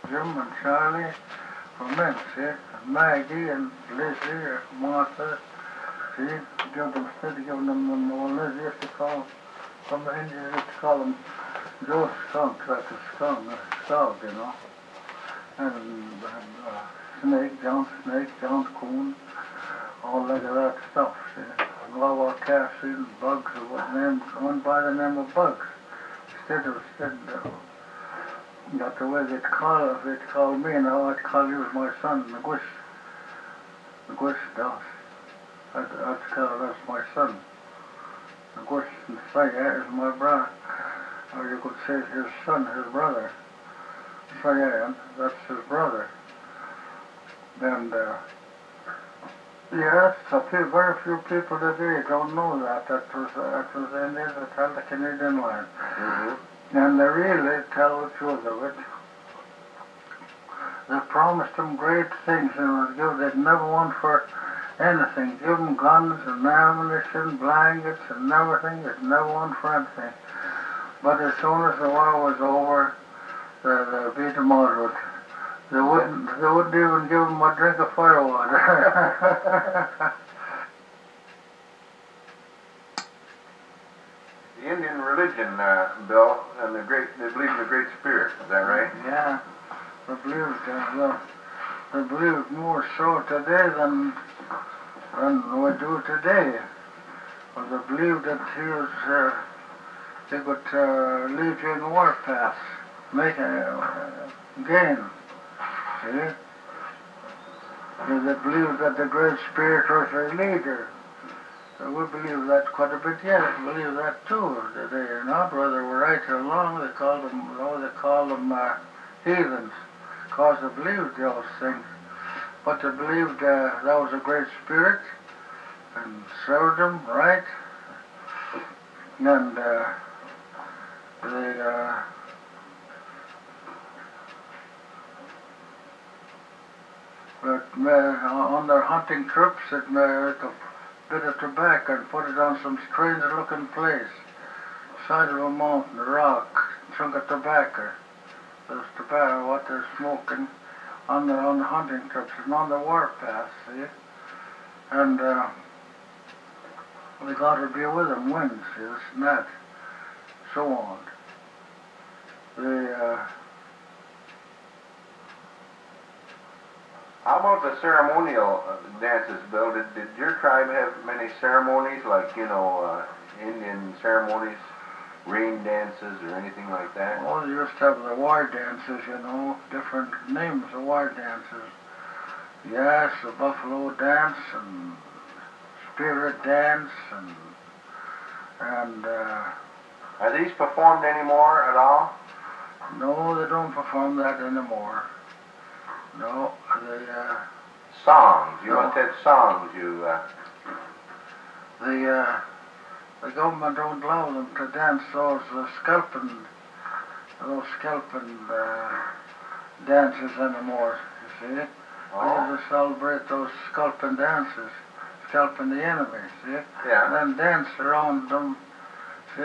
Jim and Charlie for men, see? And Maggie and Lizzie or Martha, see? Give them, instead of giving them old Lizzie, used to call them, from the Indians, used to call them Joe Skunk, like a skunk, you know. And Snake, John Coon, all like that stuff, see? And Wawa Cassie and Bugs, went by the name of Bugs. Instead, not the way they'd call me now, I'd call you as my son, Nagush Doss. I'd call that's my son. Nagush and Saya is my brother. Or you could say his son, his brother. Sayan, that's his brother. And yes, very few people today don't know that. That was Indians that held the Canadian line. Mm-hmm. And they really tell the truth of it. They promised them great things and they'd never want for anything. Give them guns and ammunition, blankets and everything. They'd never want for anything. But as soon as the war was over, they beat them out of it. They wouldn't even give them a drink of firewater. The Indian religion, Bill, and they believe in the Great Spirit. Is that right? Yeah, they believe more so today than we do today. But they believe that they could lead you in the warpath, make a gain. See? They believe that the Great Spirit was their leader. So we believe that quite a bit yet. We believe that too. They are not, whether we're right or wrong. They call them heathens, because they believed those things. But they believed that was a Great Spirit and served them right. And on their hunting trips, they'd make a bit of tobacco and put it on some strange looking place, side of a mountain, a rock, chunk of tobacco. There's tobacco, what they're smoking on the hunting trips and on the warpath, see? And they got to be with them, winds, this and that, so on. How about the ceremonial dances, Bill? Did your tribe have many ceremonies, like, Indian ceremonies, rain dances, or anything like that? Well, they used to have the war dances, different names of war dances. Yes, the buffalo dance and spirit dance and are these performed anymore at all? No, they don't perform that anymore. No, songs. You no. must have songs. The government don't allow them to dance those scalping dances anymore. You see, they just celebrate those scalping dances, scalping the enemy. See, yeah. And then dance around them. See,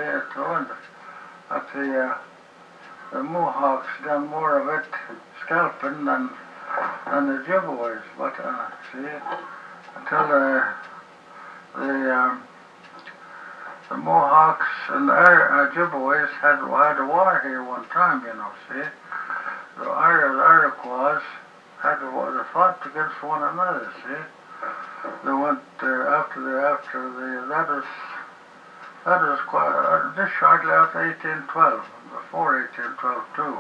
the Mohawks done more of it scalping than the Ojibways, but see, until the Mohawks and the Ojibways had a war here one time, see. The Iroquois they fought against one another, see. They went that was quite just shortly after 1812, before 1812 too.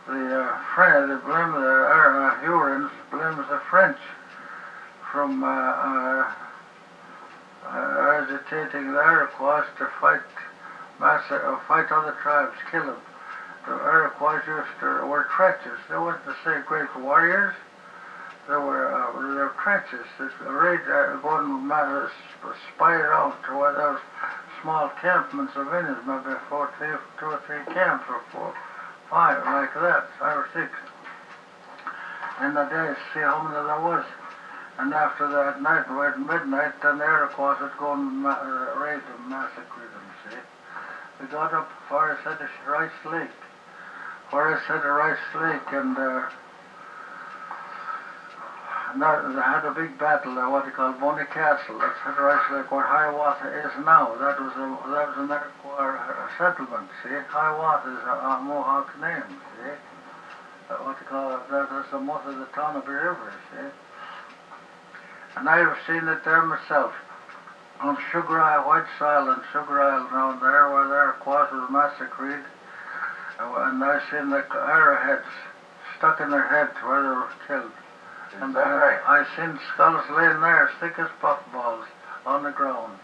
The blame the Hurons blames the French from agitating the Iroquois to fight other tribes, kill them. The Iroquois were treacherous. They weren't to say great warriors. They were treacherous. They go and spy around to where there was small campments of Indians, maybe two or three camps or 4, 5, like that, 5 or 6. In the day, see how many there was. And after that night, right at midnight, then the Iroquois would go and raid them, massacre them, see. We got up as far as Rice Lake. where I said the Rice Lake, and they had a big battle there, what they call Bonnie Castle. That's at Rice Lake, where Hiawatha is now. That was an Iroquois settlement, see? Hiawatha is a Mohawk name, see? What they call it, that is the mouth of the Tonopy River, see? And I have seen it there myself. On Sugar Isle, White Isle and Sugar Isle down there, where the Iroquois was massacred. And I've seen the arrowheads stuck in their heads where they were killed. Is that right? I seen skulls laying there, thick as puffballs, on the ground.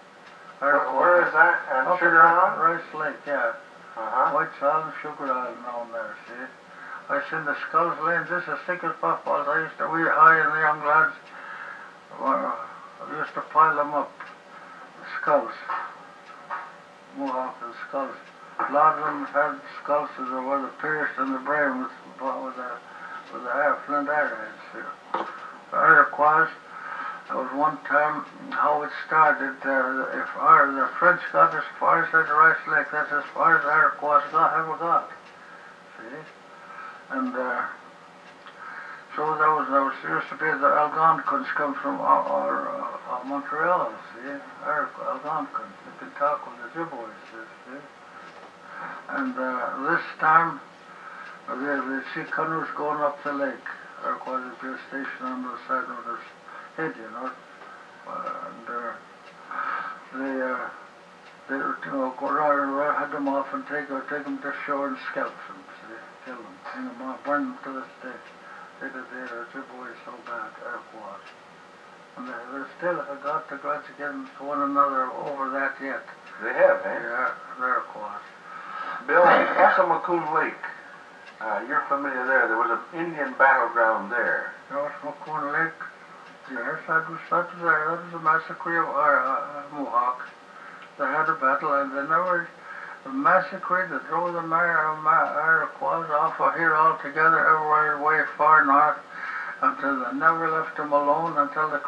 Where is that? On Sugar Island? Rice Lake, yeah. White Isle and Sugar Island down there, see? I seen the skulls laying just as thick as puffballs. I and the young lads, used to pile them up. Skulls. Mohawk and skulls. A lot of them had skulls that were pierced in the brain with the flint arrowheads. The Iroquois, there was one time how it started. If the French got as far as the Rice Lake, that's as far as the Iroquois ever got. See? And so there used to be the Algonquins come from Montreal, see? Algonquins. They could talk with the Ojibways, see? And this time, they see canoes going up the lake. Iroquois would be a station on the side of this head, you know. And they go around, head them off and take them to shore and scalp them, see? Kill them, hang them off, burn them to the stake. They did the Ojibway so bad, Iroquois. And they still have got the grudge against one another over that yet. They have, eh? Yeah, the Iroquois. Bill, Wassamacoon Lake. You're familiar there. There was an Indian battleground there. Wassamacoon Lake. Yes, that was there. That was a massacre of Mohawk. They had a battle and they never massacred. They drove the Iroquois off of here altogether, everywhere way far north, until they never left them alone until they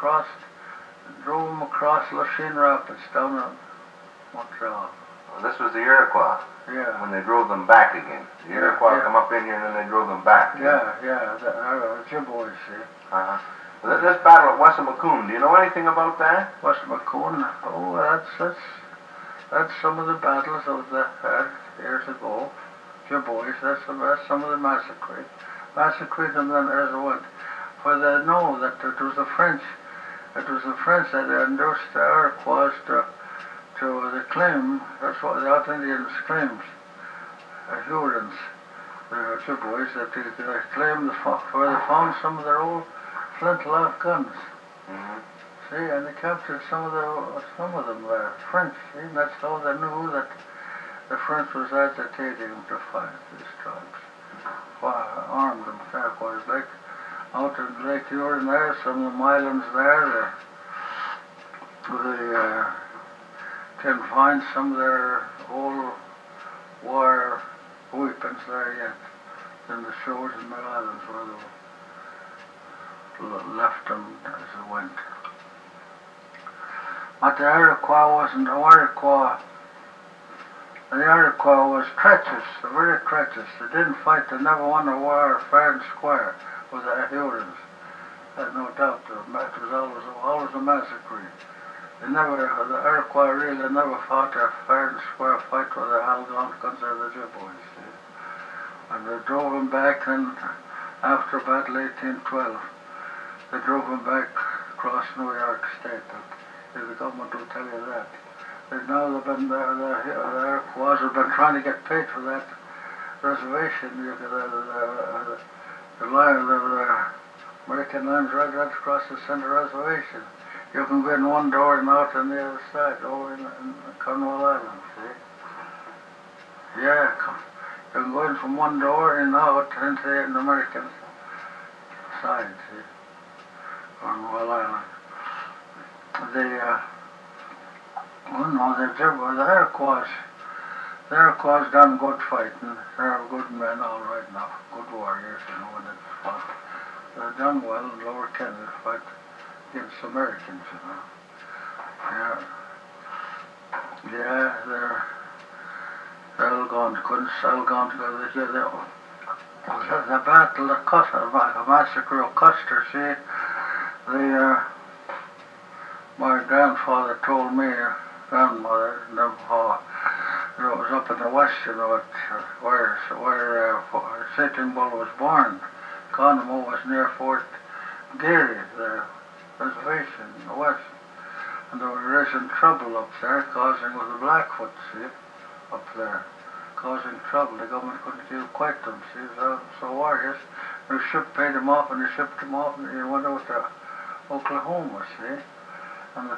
drove them across Lachine Rapids down in Montreal. Well, this was the Iroquois. Yeah. When they drove them back again. The Iroquois come up in here and then they drove them back. Yeah, the Ojibway, see. This battle at Wassamacoon, do you know anything about that? Wassamacoon? Oh, that's some of the battles of the years ago. Ojibways, that's some of the massacres. Massacred them then as it went. For they know that it was the French. It was the French that induced the Iroquois to the claim. That's what the South Indians claimed. The Hurons, the Ojibways, that they claimed where they found some of their old flintlock guns. See, and they captured some of them French. See, and that's how they knew that the French was agitating to fight these tribes. Armed them, Iroquois. Like out in Lake Huron there, some of the islands there, they can find some of their old war weapons there yet in the shores and the islands where they left them as they went. But the Iroquois wasn't the Iroquois. The Iroquois was treacherous, very treacherous. They didn't fight, they never won a war fair and square with the Hurons. No doubt, it was always a massacre. The Iroquois really never fought a fair and square fight with the Algonquins or the Ojibways. And they drove them back, and after Battle 1812, they drove them back across New York State. The government will tell you that. Now the Iroquois have been trying to get paid for that reservation. The American lines right across the center reservation. You can go in one door and out on the other side, over in Cornwall Island, see? Yeah, you can go in from one door and out into the American side, see? Cornwall Island. The Iroquois done good fighting. They're good men, all right now, good warriors, you know, when they fought. They done well in Lower Canada fight against Americans, you know. Yeah, they're Algonquins. The battle of Custer, the massacre of Custer, see, my grandfather told me, grandmother, how it was up in the west, where Sitting Bull was born. Conemaugh was near Fort Geary, the reservation in the west. And there was in trouble up there, causing with the Blackfoot, see, up there, causing trouble. The government couldn't do quite them, see, so warriors. The ship paid them off, and they shipped them off, and they went out to Oklahoma, see. And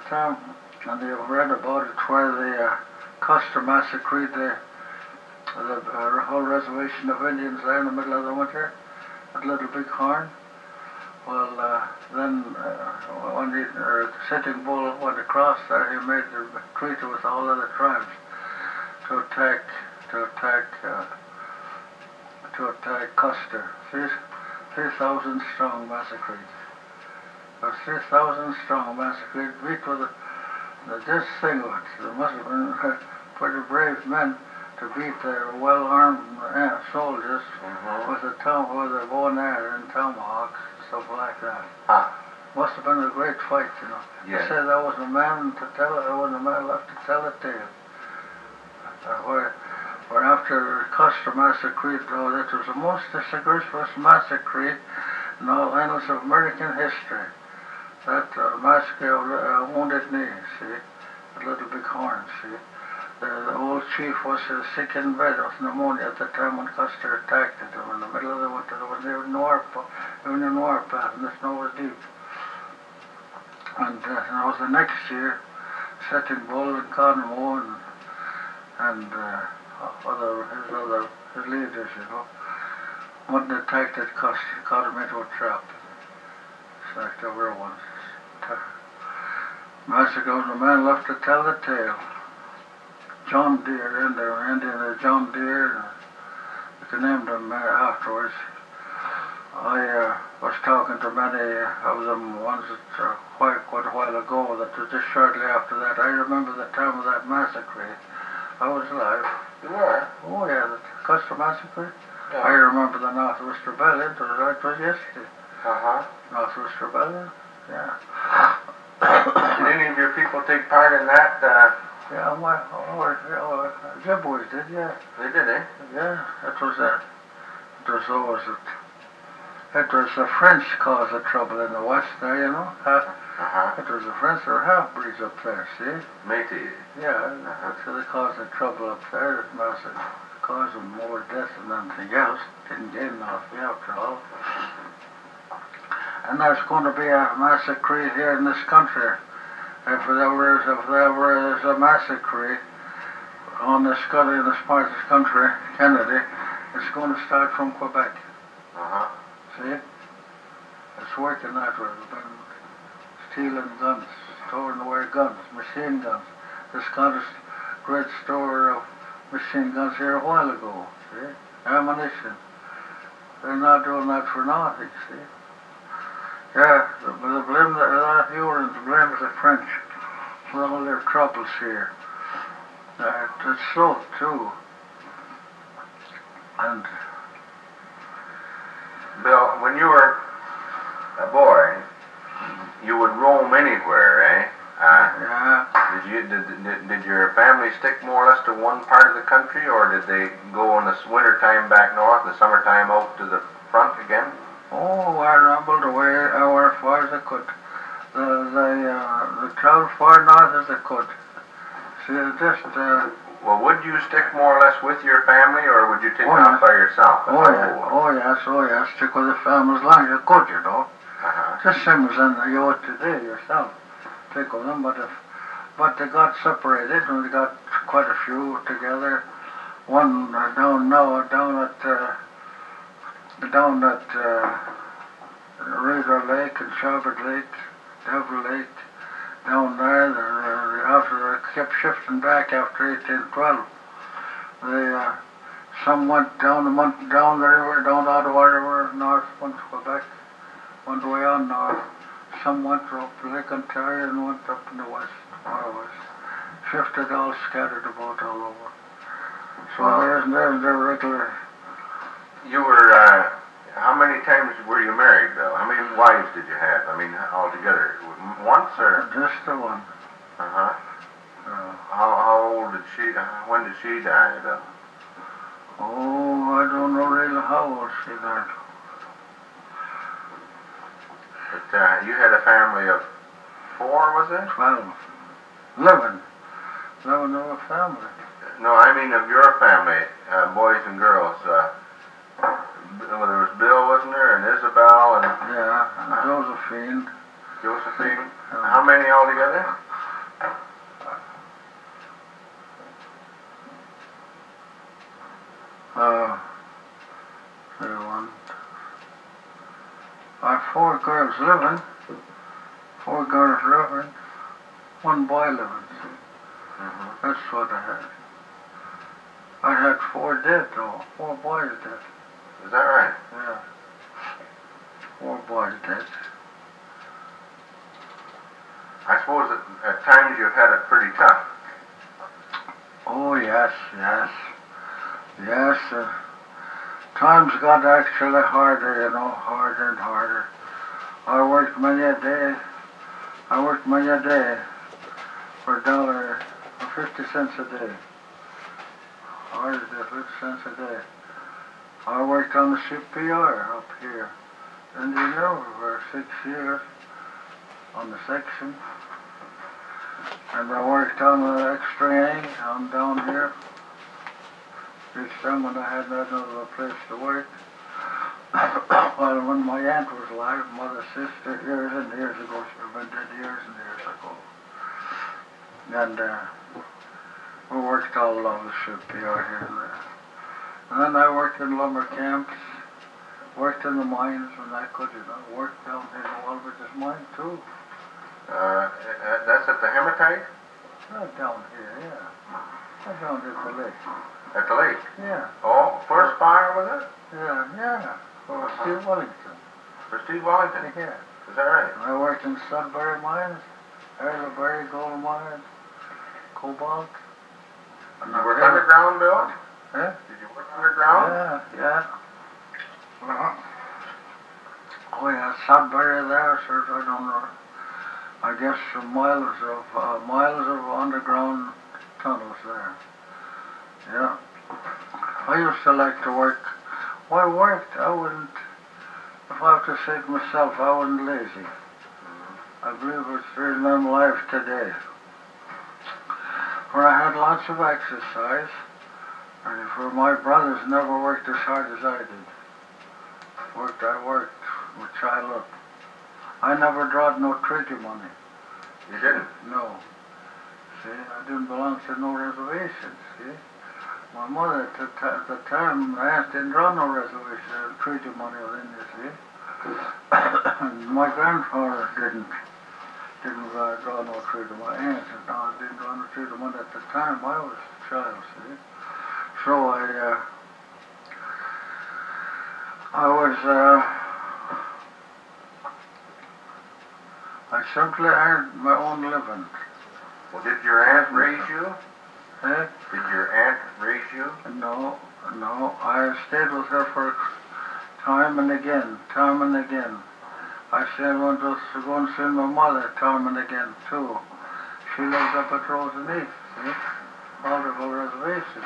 and they read about it where the Custer massacred the whole reservation of Indians there in the middle of the winter at Little Big Horn. Well, then when Sitting Bull went across there, he made a treaty with all other tribes to attack Custer. 3,000 strong massacred. There was 3,000 strong massacred. Beat with this thing of it. There must have been pretty brave men to beat their well-armed soldiers with a bow and arrow and tomahawks, stuff like that. Must have been a great fight, Yes. They said there wasn't a man to tell it, there wasn't a man left to tell the tale. Where after Custer massacre, that was the most disgraceful massacre in all annals of American history. That massacre of Wounded Knee, see, at Little Big Horn, see. The old chief was sick in bed with pneumonia at the time when Custer attacked him. In the middle of the winter, there wasn't even a warpath, and the snow was deep. And it was the next year, Sitting Bull and Conemaugh and his leaders, went and attacked at Custer, caught him into a trap. It's like the real ones. Massacre was a man left to tell the tale. John Deere, Indian John Deere, you can name them afterwards. I was talking to many of them ones that quite a while ago, that was just shortly after that. I remember the time of that massacre. I was alive. You were? Oh yeah, the Custer massacre. Yeah. I remember the Northwest Rebellion, it was yesterday. Northwest Rebellion, yeah. Did any of your people take part in that? Yeah, Ojibways did, yeah. They did, eh? Yeah, it was the French caused the trouble in the West there, It was the French, there were half-breeds up there, see? Métis. Yeah, so they caused the trouble up there. It must have caused them more death than anything else. Didn't gain nothing after all. And there's going to be a massacre here in this country. If there ever is a massacre in this part of this country, Kennedy, it's going to start from Quebec. See? It's working that way. They've been stealing guns, storing away guns, machine guns. This got a great store of machine guns here a while ago, see? Ammunition. They're not doing that for nothing, see? Yeah, the blame the French for all their troubles here. It's so too. And Bill, when you were a boy, you would roam anywhere, eh? yeah. Did your family stick more or less to one part of the country, or did they go in the winter time back north, the summertime out to the front again? Oh, I rambled away as far as I could. They traveled far north as they could. See, well, would you stick more or less with your family, or would you take off by yourself? Oh yes, stick with the family as long as you could, Just same as you would today yourself. Take with them, but they got separated, and they got quite a few together. One down at Razor Lake and Shelford Lake, Devil Lake, down there. After they kept shifting back after 1812, some went down the river, down the Ottawa River, north, went to Quebec, went way on north. Some went up Lake Ontario and went up in the west, shifted all scattered about all over. So there's regular. You were many times were you married, Bill? How many wives did you have? I mean, altogether, once or? Just the one. Uh-huh. How old did she? When did she die, Bill? Oh, I don't know really how old she died. But you had a family of 4, was it? 12. 11. 11 of a family. No, I mean of your family, boys and girls. There was Bill, wasn't there, and Isabel, and Yeah, Josephine. Josephine. How many altogether? Say one. I have 4 girls living. 4 girls living. 1 boy living. That's what I had. I had 4 dead though. 4 boys dead. Is that right? Yeah. 4 boys dead. I suppose at times you've had it pretty tough. Oh yes, yes. Yes, times got actually harder, you know, harder and harder. I worked many a day. I worked many a day for $1.50 a day. I did 50 cents a day. I worked on the CPR up here in the River for 6 years on the section. And I worked on the X-ray on down here. Each time when I had another place to work. Well, when my aunt was alive, mother, sister, years and years ago, she'd been dead years and years ago. And we worked all along the CPR here and there. And then I worked in lumber camps, worked in the mines when I could, you know, worked down here in the Walbridge's mine too. That's at the hematite? Not down here, yeah. Not down here at the lake. At the lake? Yeah. Oh, first fire was it? Yeah, yeah. For Steve Wellington. For Steve Wellington? Yeah. Is that right? I worked in Sudbury mines, Erleberry gold mines, cobalt. Did you work underground, Bill? Eh? Did you work underground? Yeah, yeah. Oh yeah, Sudbury there, sir, I don't know. I guess miles of underground tunnels there. Yeah. I used to like to work. Well, I worked, I wouldn't, if I have to say it myself, I wasn't lazy. I believe it's really in life today. For I had lots of exercise, and for my brothers never worked as hard as I did. I worked with childhood. I never drawed no treaty money. You didn't? No. See, I didn't belong to no reservation, see. My mother at the time, my aunt didn't draw no reservation, treaty money within you, see. And my grandfather didn't draw no treaty money. My aunt didn't draw no treaty money at the time I was a child, see. So I simply earned my own living. Well, did your aunt raise you? Eh? Did your aunt raise you? No. I stayed with her for time and again. I stayed to go and see my mother time and again too. She lives up at Roseneath, see? Alderville Reservation.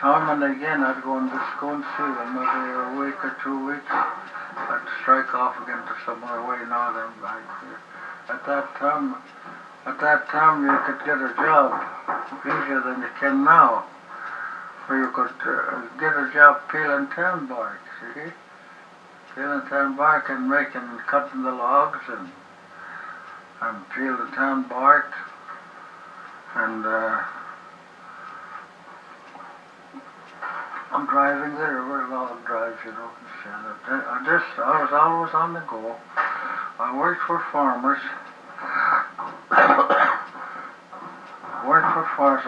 Time and again I'd go and see them every a week or 2 weeks. I'd strike off again to somewhere way northern back here. At that time you could get a job easier than you can now. For you could get a job peeling tan bark, see? Peeling tan bark and cutting the logs and peeling tan bark and I'm driving the river, log drives, you know. I was always on the go. I worked for farmers.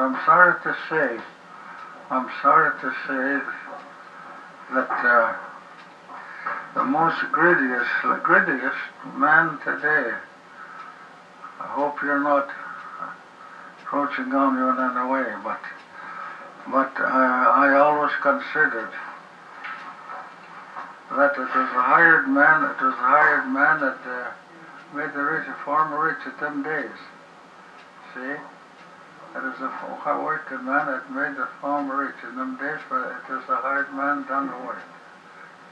I'm sorry to say that the most greediest man today, I hope you're not approaching on you in any way, but I always was considered that it was a hired man that made the rich, a farmer rich at them days. See? It was a working man that made the farmer rich in them days, but it was a hired man done the work.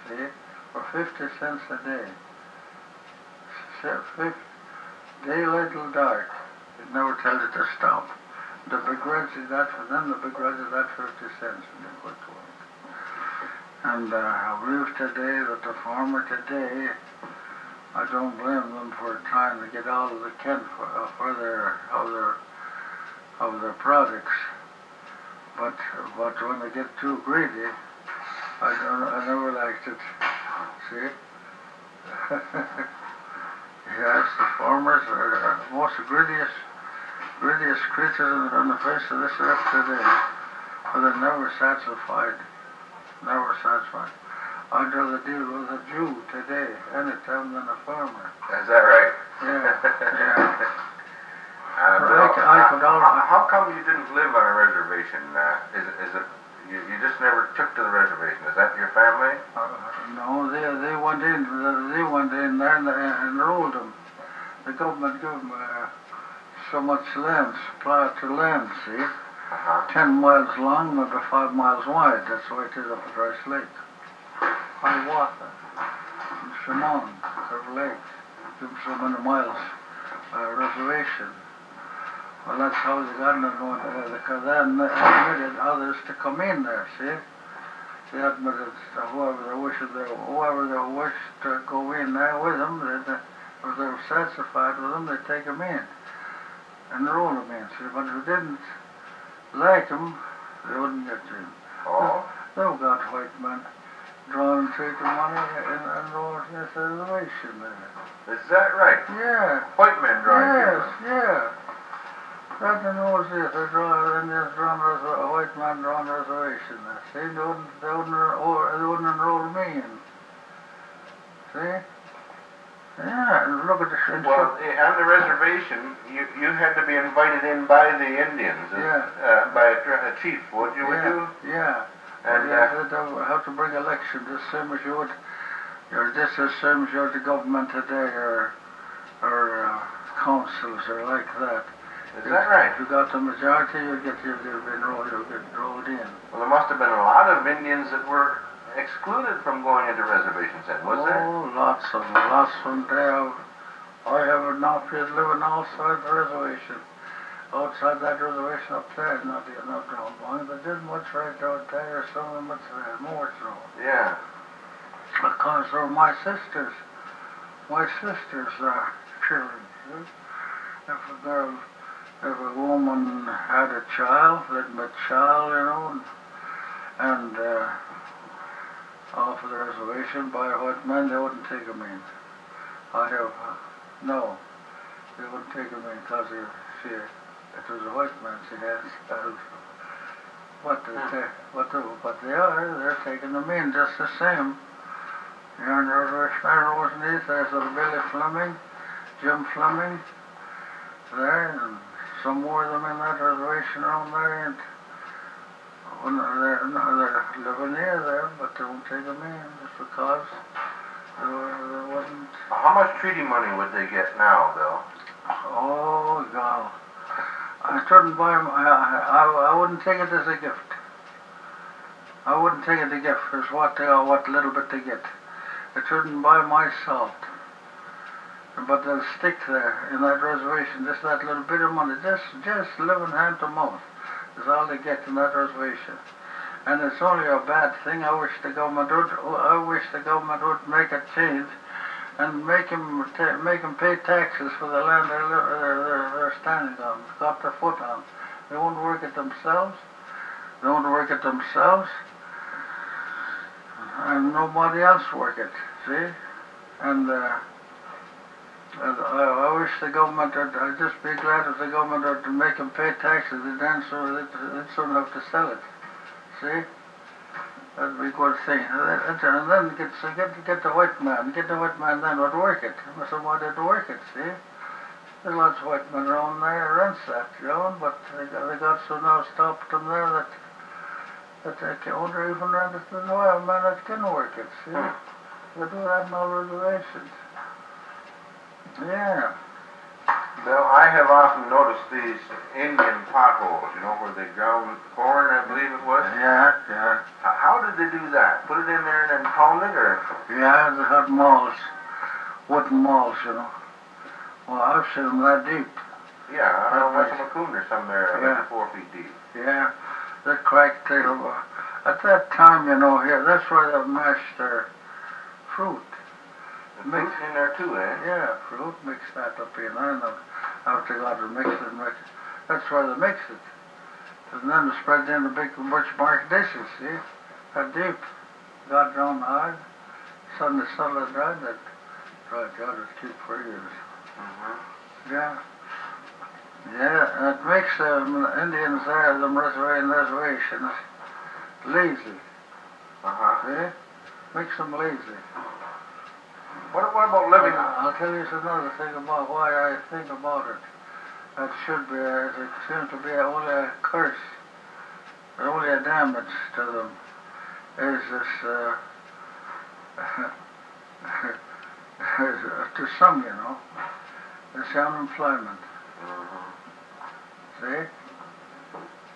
See? For 50 cents a day. Daylight till dark. It never tells it to stop. The begrudged that for them, the begrudged that 50 cents and they quit work. And I believe today that the farmer today, I don't blame them for trying to get all they can for their products. But when they get too greedy, I never liked it. See? Yes, the farmers are the most greediest creatures on the face of this earth today. But they're never satisfied. Never satisfied. I'd rather deal with a Jew today anytime than a farmer. Is that right? Yeah, yeah. How come you didn't live on a reservation? Is it you just never took to the reservation? Is that your family? No, they went in there and enrolled them. The government gave them so much land, supply to land, see? 10 miles long, maybe 5 miles wide. That's the way it is up at Rice Lake. Hiawatha, and Shimon, Curve Lake. Give them so many miles reservation. Well, that's how they got it. Because they admitted others to come in there, see? They admitted whoever they wished to go in there with them, if they were satisfied with them, they'd take them in. Enroll them in, see? But if they didn't like them, they wouldn't get in. Oh. They've got white men drawing treaty money and enrolled in this reservation there. Is that right? Yeah. White men drawing treaty money? Yes, yeah. That knows this. They draw Indians drawn a white man drawn reservation there. See, they wouldn't enroll me in. See? Yeah, and look at the well, on the reservation, you had to be invited in by the Indians. Yeah. By a chief, would you? Yeah. And you have to bring election the same as you would. You're just the same as you're the government today, or councils or like that. Is that right? If you got the majority, you'll get enrolled in. Well, there must have been a lot of Indians that were excluded from going into reservations then, was there? Oh, lots of them there. I have an outfit living outside the reservation. Outside that reservation up there, not down long. They did much right out there, some of them much there, more so. Yeah. Because they're my sisters. My sisters are children. See? If a woman had a child, and off of the reservation by white men, they wouldn't take them in. No, they wouldn't take them in because it was a white man, see, but they're taking them in just the same. You're on the reservation, there's little Billy Fleming, Jim Fleming, there, and some more of them in that reservation around there, and they're living near there, but they won't take them in just because there wasn't. How much treaty money would they get now, Bill? Oh, God. I couldn't buy them. I wouldn't take it as a gift. I wouldn't take it as a gift. It's what little bit they get. I couldn't buy my salt. But they'll stick there in that reservation, just that little bit of money, just living hand to mouth is all they get in that reservation. And it's only a bad thing. I wish the government would make a change and make them pay taxes for the land they're standing on, got their foot on. They won't work it themselves. And nobody else work it, see? And I wish the government would, I'd just be glad if the government would make them pay taxes then so they'd soon have to sell it. See? That'd be a good thing. And then get the white man then would work it. Somebody would work it, see? There's lots of white men around there who rents that, but they got so now stopped them there that that they can order even rent it to the oil man that can work it, see? They do that in all reservations. Yeah. Bill, I have often noticed these Indian potholes, you know, where they ground corn, I believe it was. Yeah, yeah. How did they do that? Put it in there and then pound it, or? Yeah, they had malls, wooden malls, you know. Well, I've seen them that deep. Yeah, I know West McCoon or somewhere, like 4 feet deep. Yeah, they cracked it. At that time, you know, here, that's where they mashed their fruit. The fruit in there too, eh? Yeah, fruit, mix that up in there, and then after they got it mixed and mixed, that's where they mix it. And then they spread it in the big birchbark dishes, see? That deep. Got down hard. Suddenly settled dried that. Dried out, it keep for years. Yeah. Yeah, it makes the Indians there, them reservations, lazy. See? Makes them lazy. What about living? I'll tell you another thing about why I think about it. That should be, it seems to be only a curse, only a damage to them, is this, to some, you know, this unemployment. See?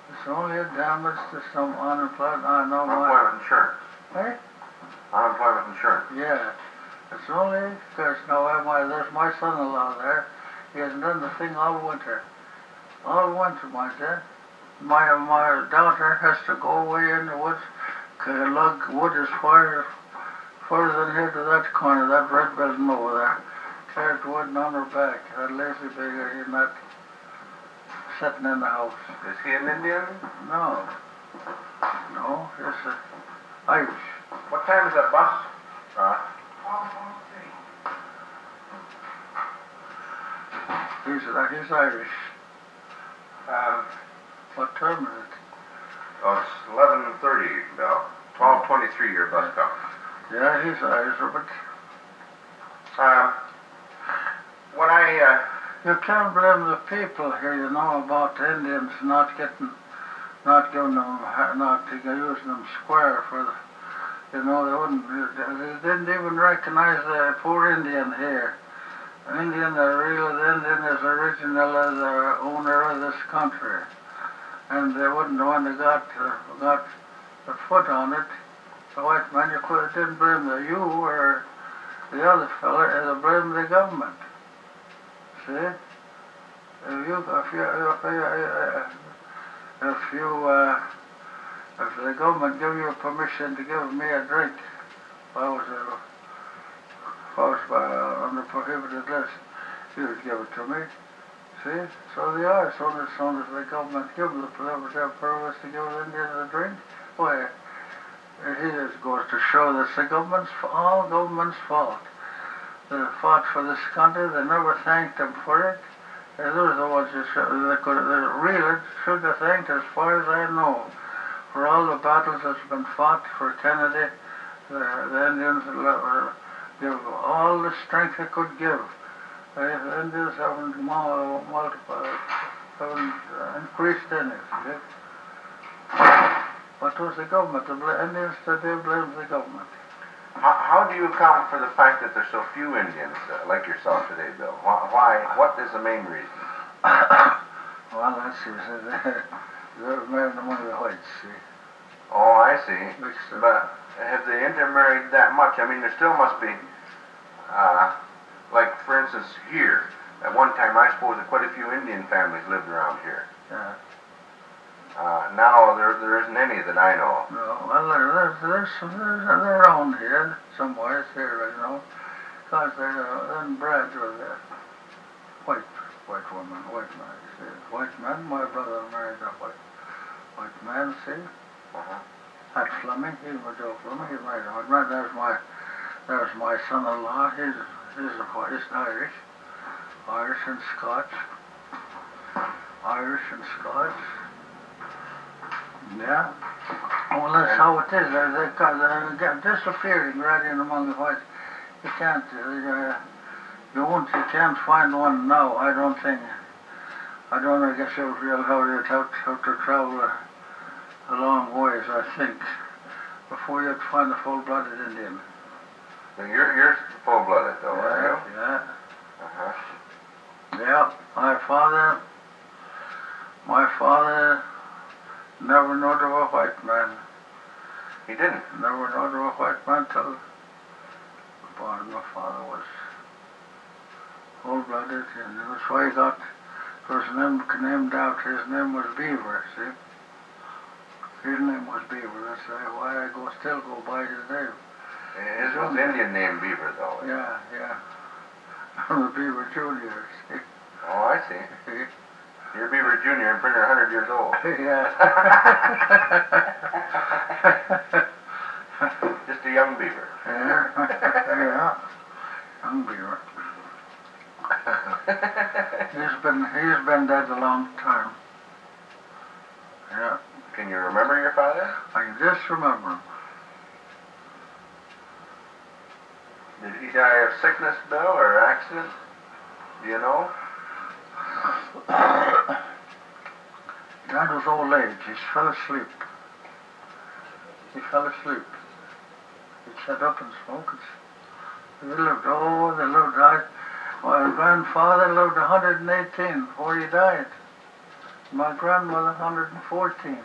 It's only a damage to some unemployment. I know unemployment insurance. Eh? Unemployment insurance. Yeah. It's only because now there's my son-in-law there. He hasn't done the thing all winter. All winter, my dear. My daughter has to go away in the woods, lug wood as further than here to that corner, that red building over there. Carried wood on her back. That lazy beggar, he's not sitting in the house. Is he an Indian? No. No, he's Irish. What time is that bus? He's Irish. What time is it? Oh, it's 11:30, Bill. 12:23 your bus comes. Yeah, he's Irish, but you can't blame the people here, you know, about the Indians not using them square for the, you know, they didn't even recognize the poor Indian here. The Indian is original as the owner of this country. And they wouldn't, when they got the foot on it, the white man, didn't blame you or the other fella, they blamed the government. See? If the government give you permission to give me a drink, if I was on the prohibited list, you would give it to me. See? So they are. As soon as the government gives them the permission to give the Indians a drink, why, it just goes to show that it's all government's fault. They fought for this country. They never thanked them for it. Those are the ones that really should have thanked, as far as I know, for all the battles that's been fought for Kennedy. The Indians give all the strength they could give. The Indians haven't increased any. But it was the government. The Indians today blame the government. How do you account for the fact that there's so few Indians like yourself today, Bill? Why? What is the main reason? Well, let's see. They're married among the whites, see. Oh, I see. But have they intermarried that much? I mean, there still must be, like, for instance, here. At one time, I suppose that quite a few Indian families lived around here. Yeah. Now there isn't any that I know of. No, well, they're around here somewhere here, you know, because they're bred with a white woman, white man. See, white man. My brother married a white man. See, Pat Fleming. He was Joe Fleming. He married a white man. There's my son-in-law. He's Irish and Scotch. Yeah. Well, that's how it is. They're disappearing right in among the whites. You can't find one now. I don't think. I guess you'll have to travel a long ways, I think, before you'd find a full-blooded Indian. So you're full-blooded though, Yeah, are you? yeah. Uh-huh. Yeah, my father never knowed of a white man. He didn't? Never knowed of a white man till born. My father was full-blooded, and that's why he got his name named out. His name was Beaver, see? His name was Beaver. That's why I still go by his name. His was Indian name Beaver though. Yeah, yeah. I'm the Beaver Junior, see? Oh, I see. You're Beaver Junior and Printer 100 years old. Yeah. Just a young Beaver. Yeah, yeah. Young Beaver. He's been dead a long time. Yeah. Can you remember your father? I can just remember him. Did he die of sickness, Bill, or accident? Do you know? Died with old age. He fell asleep. He fell asleep. He'd sit up and smoke. They lived. My grandfather lived 118 before he died. My grandmother 114.